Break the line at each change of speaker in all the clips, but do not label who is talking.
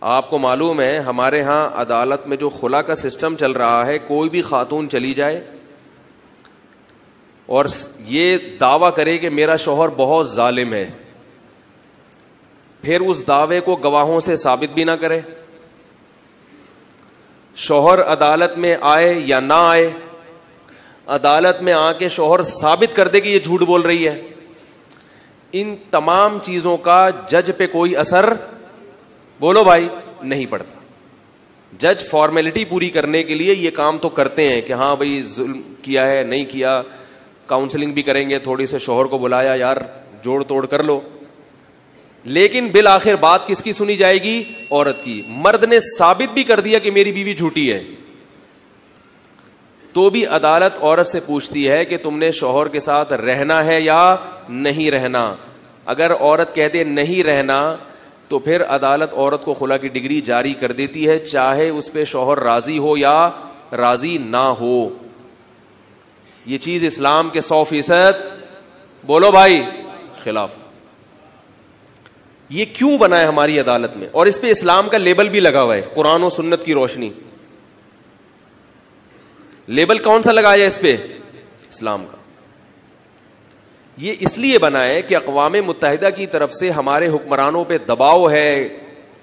آپ کو معلوم ہے ہمارے ہاں عدالت میں جو خلا کا سسٹم چل رہا ہے, کوئی بھی خاتون چلی جائے اور یہ دعویٰ کرے کہ میرا شوہر بہت ظالم ہے, پھر اس دعوے کو گواہوں سے ثابت بھی نہ کرے, شوہر عدالت میں آئے یا نہ آئے, عدالت میں آ کے شوہر ثابت کر دے کہ یہ جھوٹ بول رہی ہے, ان تمام چیزوں کا جج پہ کوئی اثر, بولو بھائی, نہیں پڑتا. جج فارمیلٹی پوری کرنے کے لیے یہ کام تو کرتے ہیں کہ ہاں بھائی ظلم کیا ہے نہیں کیا, کاؤنسلنگ بھی کریں گے, تھوڑی سے شوہر کو بلایا یار جوڑ توڑ کر لو, لیکن بالآخر بات کس کی سنی جائے گی؟ عورت کی. مرد نے ثابت بھی کر دیا کہ میری بیوی جھوٹی ہے, تو بھی عدالت عورت سے پوچھتی ہے کہ تم نے شوہر کے ساتھ رہنا ہے یا نہیں رہنا. اگر عورت کہتے نہیں رہنا تو پھر عدالت عورت کو خلا کی ڈگری جاری کر دیتی ہے, چاہے اس پہ شوہر راضی ہو یا راضی نہ ہو. یہ چیز اسلام کے 100%, بولو بھائی, خلاف. یہ کیوں بنا ہے ہماری عدالت میں؟ اور اس پہ اسلام کا لیبل بھی لگا ہوا ہے, قرآن و سنت کی روشنی. لیبل کون سا لگایا اس پہ؟ اسلام کا. یہ اس لیے بنا ہے کہ اقوام متحدہ کی طرف سے ہمارے حکمرانوں پہ دباؤ ہے,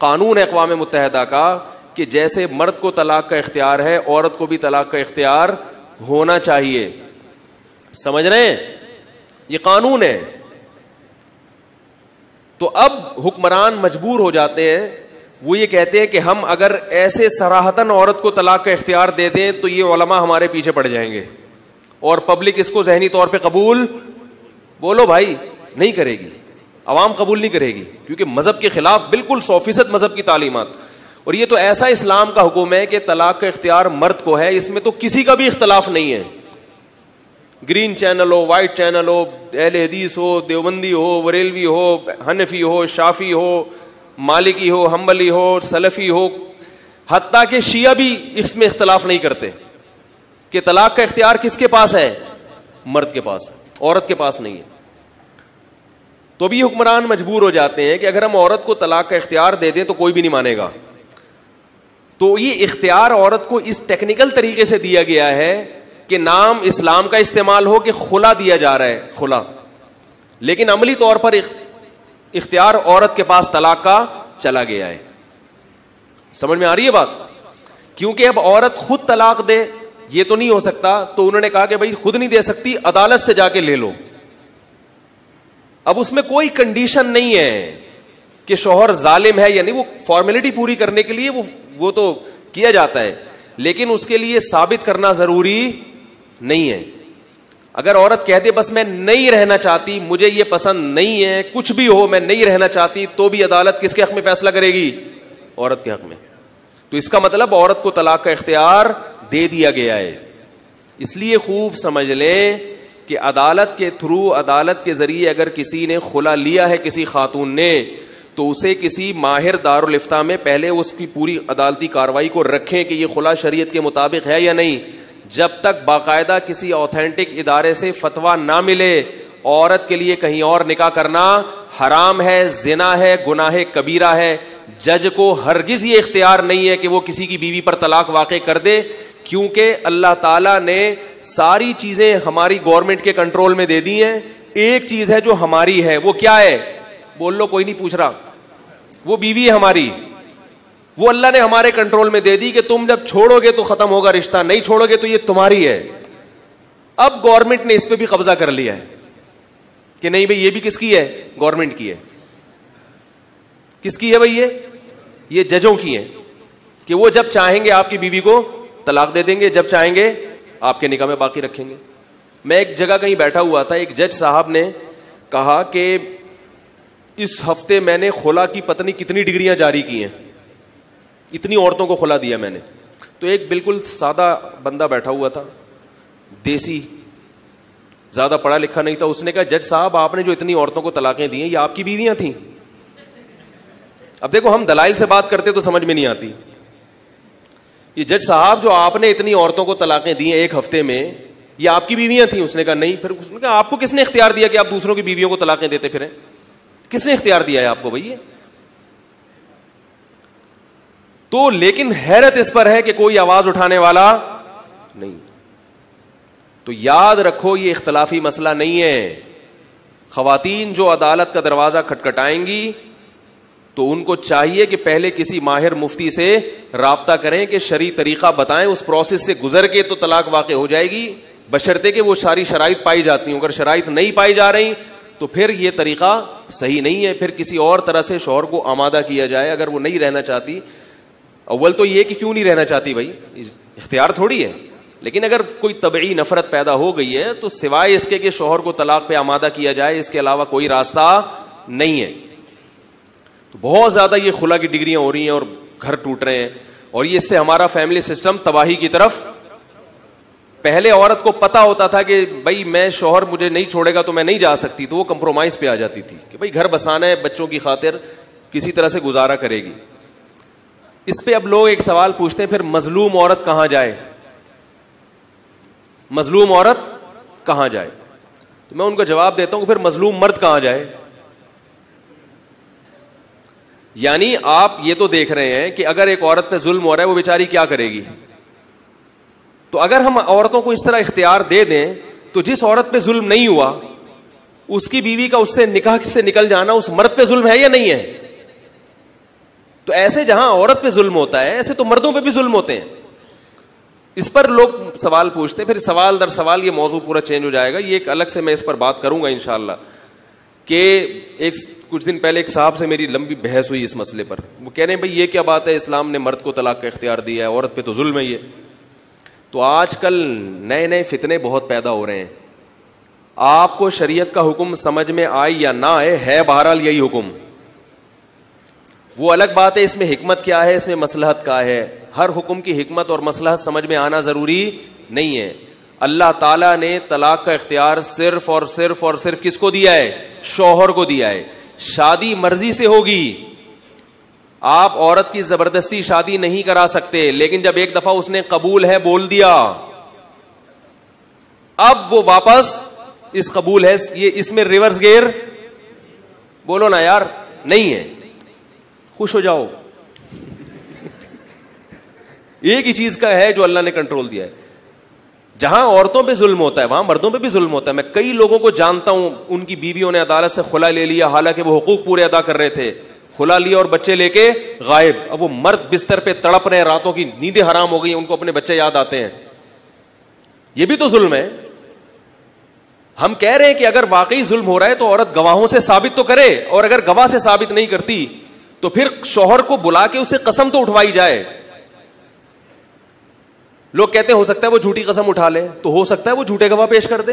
قانون ہے اقوام متحدہ کا کہ جیسے مرد کو طلاق کا اختیار ہے, عورت کو بھی طلاق کا اختیار ہونا چاہیے. سمجھ رہے ہیں؟ یہ قانون ہے. تو اب حکمران مجبور ہو جاتے ہیں, وہ یہ کہتے ہیں کہ ہم اگر ایسے صراحتاً عورت کو طلاق کا اختیار دے دیں تو یہ علماء ہمارے پیچھے پڑ جائیں گے اور پبلک اس کو ذہنی طور پہ قبول, بولو بھائی, نہیں کرے گی. عوام قبول نہیں کرے گی کیونکہ مذہب کے خلاف, بالکل 100% مذہب کی تعلیمات. اور یہ تو ایسا اسلام کا حکم ہے کہ طلاق کا اختیار مرد کو ہے, اس میں تو کسی کا بھی اختلاف نہیں ہے. گرین چینل ہو, وائٹ چینل ہو, اہل حدیث ہو, دیوبندی ہو, بریلوی ہو, حنفی ہو, شافی ہو, مالکی ہو, حنبلی ہو, سلفی ہو, حتیٰ کہ شیعہ بھی اس میں اختلاف نہیں کرتے کہ طلاق کا اختیار کس کے پاس ہے؟ مرد کے پاس, عورت کے پاس نہیں ہے. تو بھی حکمران مجبور ہو جاتے ہیں کہ اگر ہم عورت کو طلاق کا اختیار دے دیں تو کوئی بھی نہیں مانے گا. تو یہ اختیار عورت کو اس ٹیکنیکل طریقے سے دیا گیا ہے کہ نام اسلام کا استعمال ہو کہ خلا دیا جا رہا ہے, خلا, لیکن عملی طور پر اختیار عورت کے پاس طلاق کا چلا گیا ہے. سمجھ میں آ رہی ہے بات؟ کیونکہ اب عورت خود طلاق دے یہ تو نہیں ہو سکتا, تو انہوں نے کہا کہ بھائی خود نہیں دے سکتی, عدالت سے جا کے لے لو. اب اس میں کوئی کنڈیشن نہیں ہے کہ شوہر ظالم ہے یا نہیں, وہ فارمیلٹی پوری کرنے کے لیے وہ تو کیا جاتا ہے, لیکن اس کے لیے ثابت کرنا ضروری نہیں ہے. اگر عورت کہہ دے بس میں نہیں رہنا چاہتی, مجھے یہ پسند نہیں ہے, کچھ بھی ہو میں نہیں رہنا چاہتی, تو بھی عدالت کس کے حق میں فیصلہ کرے گی؟ عورت کے حق میں. تو اس کا مطلب عورت کو طلاق کا اختیار دے دیا گیا ہے. اس لیے خوب سمجھ لیں کہ عدالت کے تھرو, عدالت کے ذریعے اگر کسی نے خلا لیا ہے کسی خاتون نے, تو اسے کسی ماہر دارالافتاء میں پہلے اس کی پوری عدالتی کاروائی کو رکھیں کہ یہ خلا شریعت کے مطابق ہے یا نہیں. جب تک باقاعدہ کسی آتھینٹک ادارے سے فتویٰ نہ ملے, عورت کے لیے کہیں اور نکاح کرنا حرام ہے, زنا ہے, گناہ کبیرہ ہے. جج کو ہرگز یہ اختیار نہیں ہے کہ وہ کسی کی بیوی پر طلاق واقع کر دے, کیونکہ اللہ تعالیٰ نے ساری چیزیں ہماری گورنمنٹ کے کنٹرول میں دے دی ہیں. ایک چیز ہے جو ہماری ہے, وہ کیا ہے؟ بول لو, کوئی نہیں پوچھ رہا. وہ بیوی ہے ہماری, وہ اللہ نے ہمارے کنٹرول میں دے دی کہ تم جب چھوڑو گے تو ختم ہوگا رشتہ, نہیں چھوڑو گے تو یہ تمہاری ہے. اب گورنمنٹ نے اس پہ بھی قبضہ کر لیا ہے کہ نہیں بھئی یہ بھی کس کی ہے؟ گورنمنٹ کی ہے. کس کی ہے بھئی؟ یہ ججوں کی ہے کہ وہ جب چاہیں گے آپ کی بیوی کو طلاق دے دیں گے, جب چاہیں گے آپ کے نکاح میں باقی رکھیں گے. میں ایک جگہ کہیں بیٹھا ہوا تھا, ایک جج صاحب نے کہا کہ اس ہفتے میں نے خلا کی پتہ نہیں کتنی ڈگریاں جاری کی ہیں, اتنی عورتوں کو خلا دیا میں نے. تو ایک بالکل سادہ بندہ بیٹھا ہوا تھا, دیسی, زیادہ پڑھا لکھا نہیں تھا. اس نے کہا جج صاحب آپ نے جو اتنی عورتوں کو طلاقیں دی ہیں یہ آپ کی بیویاں تھیں؟ اب دیکھو ہم دلائل سے بات کرتے تو سمجھ میں نہیں آتی. یہ جج صاحب جو آپ نے اتنی عورتوں کو طلاقیں دی ہیں ایک ہفتے میں, یہ آپ کی بیویاں تھیں؟ اس نے کہا نہیں. پھر اس نے کہا آپ کو کس نے اختیار دیا کہ آپ دوسروں کی بیویوں کو طلاقیں دیتے پھریں؟ کس نے اختیار دیا ہے آپ کو بھائی؟ تو لیکن حیرت اس پر ہے کہ کوئی آواز اٹھانے والا نہیں. تو یاد رکھو یہ اختلافی مسئلہ نہیں ہے. خواتین جو عدالت کا دروازہ کھٹکھٹائیں گی تو ان کو چاہیے کہ پہلے کسی ماہر مفتی سے رابطہ کریں کہ شرعی طریقہ بتائیں, اس پروسیس سے گزر کے تو طلاق واقع ہو جائے گی, بشرطے کہ وہ ساری شرائط پائی جاتی ہوں. اگر شرائط نہیں پائی جا رہی تو پھر یہ طریقہ صحیح نہیں ہے, پھر کسی اور طرح سے شوہر کو آمادہ کیا جائے. اگر وہ نہیں رہنا چاہتی, اول تو یہ کہ کیوں نہیں رہنا چاہتی بھائی, اختیار تھوڑی ہے, لیکن اگر کوئی طبعی نفرت پیدا ہو گئی ہے تو سوائے اس کے کہ شوہر کو طلاق پہ آمادہ کیا جائے, اس کے علاوہ کوئی راستہ نہیں ہے. تو بہت زیادہ یہ خلا کی ڈگریاں ہو رہی ہیں اور گھر ٹوٹ رہے ہیں, اور یہ اس سے ہمارا فیملی سسٹم تباہی کی طرف. پہلے عورت کو پتا ہوتا تھا کہ بھائی میں شوہر مجھے نہیں چھوڑے گا تو میں نہیں جا سکتی, تو وہ کمپرومائز پہ آ جاتی تھی کہ بھائی گھر بسانا ہے, بچوں کی خاطر کسی طرح سے گزارا کرے گی. اس پہ اب لوگ ایک سوال پوچھتے ہیں, پھر مظلوم عورت کہاں جائے, مظلوم عورت کہاں جائے؟ تو میں ان کا جواب دیتا ہوں کہ پھر مظلوم مرد کہاں جائے. یعنی آپ یہ تو دیکھ رہے ہیں کہ اگر ایک عورت پہ ظلم ہو رہا ہے وہ بیچاری کیا کرے گی. تو اگر ہم عورتوں کو اس طرح اختیار دے دیں تو جس عورت پہ ظلم نہیں ہوا اس کی بیوی کا اس سے نکاح سے نکل جانا اس مرد پہ ظلم ہے یا نہیں ہے؟ تو ایسے جہاں عورت پہ ظلم ہوتا ہے ایسے تو مردوں پہ بھی ظلم ہوتے ہیں. اس پر لوگ سوال پوچھتے ہیں, پھر سوال در سوال یہ موضوع پورا چینج ہو جائے گا. یہ ایک الگ سے میں اس پر بات کروں گا انشاءاللہ. کہ کچھ دن پہلے ایک صاحب سے میری لمبی بحث ہوئی اس مسئلے پر. وہ کہہ رہے ہیں بھائی یہ کیا بات ہے, اسلام نے مرد کو طلاق کا اختیار دیا ہے, عورت پہ تو ظلم ہے یہ. تو آج کل نئے نئے فتنے بہت پیدا ہو رہے ہیں. آپ کو شریعت کا حکم سمجھ میں آئے یا نہ آئے, ہے بہرحال یہی حکم. وہ الگ بات ہے اس میں حکمت کیا ہے, اس میں مصلحت کیا ہے. ہر حکم کی حکمت اور مصلحت سمجھ میں آنا ضروری نہیں ہے. اللہ تعالیٰ نے طلاق کا اختیار صرف اور صرف اور صرف کس کو دیا ہے؟ شوہر کو دیا ہے. شادی مرضی سے ہوگی, آپ عورت کی زبردستی شادی نہیں کرا سکتے, لیکن جب ایک دفعہ اس نے قبول ہے بول دیا, اب وہ واپس اس قبول ہے, یہ اس میں ریورس گیئر بولو نا یار نہیں ہے. خوش ہو جاؤ. ایک ہی چیز کا ہے جو اللہ نے کنٹرول دیا ہے. جہاں عورتوں پہ ظلم ہوتا ہے وہاں مردوں پہ بھی ظلم ہوتا ہے. میں کئی لوگوں کو جانتا ہوں ان کی بیویوں نے عدالت سے خلا لے لیا حالانکہ وہ حقوق پورے ادا کر رہے تھے, خلا لیا اور بچے لے کے غائب. اب وہ مرد بستر پہ تڑپ رہے ہیں, راتوں کی نیندیں حرام ہو گئی, ان کو اپنے بچے یاد آتے ہیں. یہ بھی تو ظلم ہے. ہم کہہ رہے ہیں کہ اگر واقعی ظلم ہو رہا ہے تو عورت گواہوں سے ثابت تو کرے, اور اگر گواہ سے ثابت نہیں کرتی تو پھر شوہر کو بلا کے اسے قسم تو اٹھوائی جائے. لوگ کہتے ہیں ہو سکتا ہے وہ جھوٹی قسم اٹھا لے, تو ہو سکتا ہے وہ جھوٹے گواہ پیش کر دے.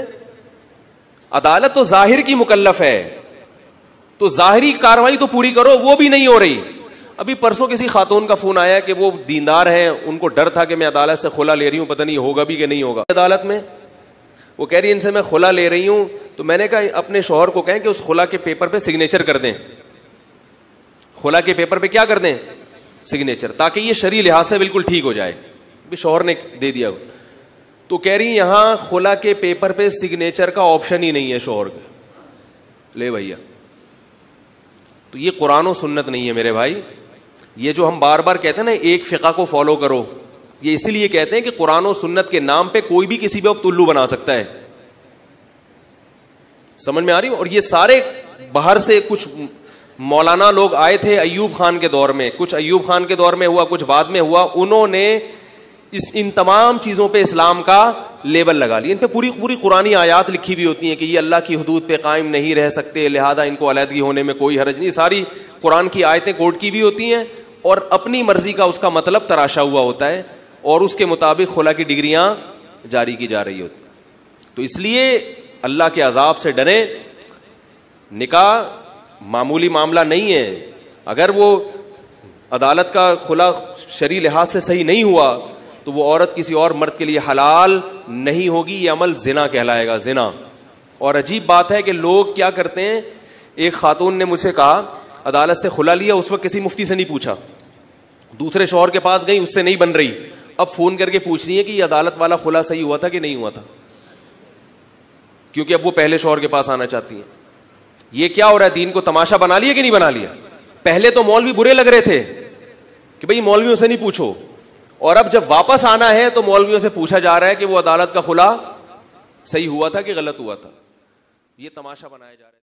عدالت تو ظاہر کی مکلف ہے, تو ظاہری کاروائی تو پوری کرو, وہ بھی نہیں ہو رہی. ابھی پرسوں کسی خاتون کا فون آیا کہ وہ دیندار ہیں, ان کو ڈر تھا کہ میں عدالت سے خلا لے رہی ہوں, پتہ نہیں ہوگا بھی کہ نہیں ہوگا عدالت میں. وہ کہہ رہی ان سے میں خلا لے رہی ہوں, تو میں نے کہا اپنے شوہر کو کہیں کہ اس خلا کے پیپر پہ سگنیچر کر دیں. خلا کے پیپر پہ کیا کر دیں؟ سگنیچر, تاکہ یہ شرعی لحاظ سے بالکل ٹھیک ہو جائے. شوہر نے دے دیا. تو کہہ رہی یہاں خلا کے پیپر پہ سگنیچر کا آپشن ہی نہیں ہے شوہر کے. لے بھیا, تو یہ قرآن و سنت نہیں ہے میرے بھائی. یہ جو ہم بار بار کہتے ہیں نا ایک فقہ کو فالو کرو, یہ اسی لیے کہتے ہیں کہ قرآن و سنت کے نام پہ کوئی بھی کسی بھی وقت الو بنا سکتا ہے. سمجھ میں آ رہی ہو؟ اور یہ سارے باہر سے کچھ مولانا لوگ آئے تھے ایوب خان کے دور میں, کچھ ایوب خان کے دور میں ہوا, کچھ بعد میں ہوا. انہوں نے ان تمام چیزوں پہ اسلام کا لیبل لگا لیا. ان پہ پوری پوری قرآنی آیات لکھی ہوئی ہوتی ہیں کہ یہ اللہ کی حدود پہ قائم نہیں رہ سکتے, لہذا ان کو علیحدگی ہونے میں کوئی حرج نہیں. ساری قرآن کی آیتیں کوٹ کی بھی ہوتی ہیں, اور اپنی مرضی کا اس کا مطلب تراشا ہوا ہوتا ہے, اور اس کے مطابق خلا کی ڈگریاں جاری کی جا رہی ہوتی. تو اس لیے اللہ کے عذاب سے ڈریں. نکاح معمولی معاملہ نہیں ہے. اگر وہ عدالت کا خلا شرعی لحاظ سے صحیح نہیں ہوا تو وہ عورت کسی اور مرد کے لیے حلال نہیں ہوگی. یہ عمل زنا کہلائے گا, زنا. اور عجیب بات ہے کہ لوگ کیا کرتے ہیں, ایک خاتون نے مجھ سے کہا عدالت سے خلا لیا, اس وقت کسی مفتی سے نہیں پوچھا, دوسرے شوہر کے پاس گئی, اس سے نہیں بن رہی, اب فون کر کے پوچھ رہی ہے کہ یہ عدالت والا خلا صحیح ہوا تھا کہ نہیں ہوا تھا, کیونکہ اب وہ پہلے شوہر کے پاس آنا چاہتی ہیں. یہ کیا ہو رہا ہے, دین کو تماشا بنا لیا کہ نہیں بنا لیا؟ پہلے تو مولوی برے لگ رہے تھے کہ بھئی مولویوں سے نہیں پوچھو، اور اب جب واپس آنا ہے تو مولویوں سے پوچھا جا رہا ہے کہ وہ عدالت کا خلا صحیح ہوا تھا کہ غلط ہوا تھا. یہ تماشا بنایا جا رہا ہے.